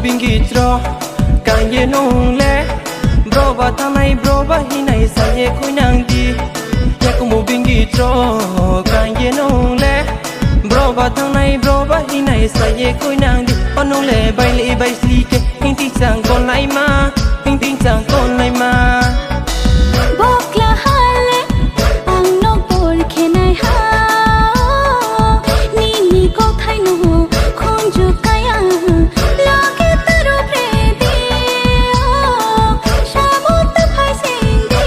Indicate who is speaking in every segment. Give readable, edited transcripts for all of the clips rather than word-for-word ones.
Speaker 1: bingi tro kan ye nong le bro ba thamai bro ba hi nai sa ye khoi nang di ya ko mo bingi tro kan ye nong le bro ba thamai bro ba hi nai sa ye khoi nang di onong le bai le bai sli ke hing ti sang kon lai ma hing ti sang kon lai ma
Speaker 2: bokla hale ang no por khenai ha ni ni ko thai no khon ju kaya lage taro pre di shamut phai sing di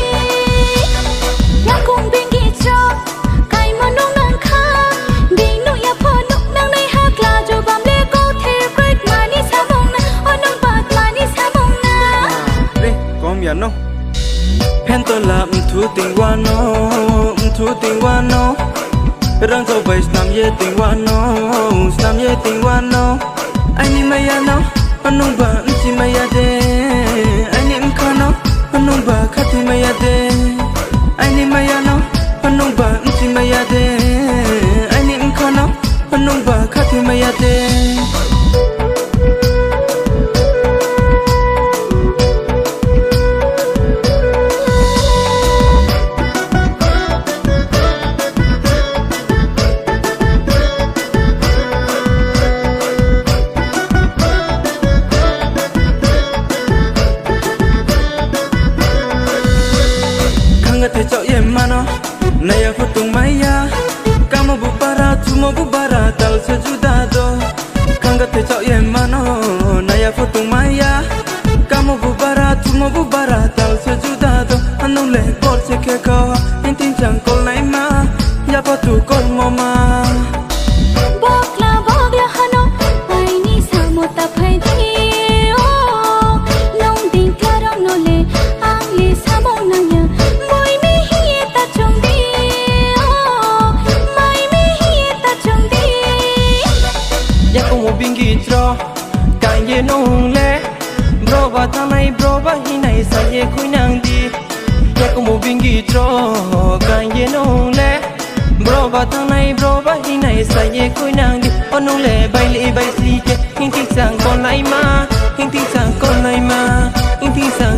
Speaker 2: ya kong bingi cho kai monong nang kha ding no ya pho nok nang nai ha kla jo bam le ko the break mani sa mong na onong bat mani sa mong na
Speaker 1: re kom ya no pen to la thu tình wa no thu tình wa no rang zo bai sam ye tình wa no sam ye tình wa no ai ni ma ya no anong ba chi ma ya de ai ni m kha no anong ba kha ti ma ya de ai ni ma ya no anong ba chi ma ya de ai ni m kha no anong ba kha ti ma ya de te chao ye mano naya phutung maya kama bu para tumo bu bara tal se juda do kanga te chao ye mano naya phutung maya kama bu bara tumo bu bara tal se juda do anong le kol se ke ko tin chang kol nai ma ya pa tu kol mo ma
Speaker 2: bokla hano ai ni sa mo ta phai di o long ding karong no le ang le sa mong na nya moi me hi ta chung di o mai me hi ta chung di
Speaker 1: ya ko mo bingi tro kan ye nong le bro ba thamai bro ba hi nai sa ye khoi nang di ya ko mo bingi tro kan ye nong le bro ba thamai bro ba hi nai sa ye khoi nang di onong le bai sli ke hing ti sang kon lai ma hing ti sang kon lai ma hing ti sang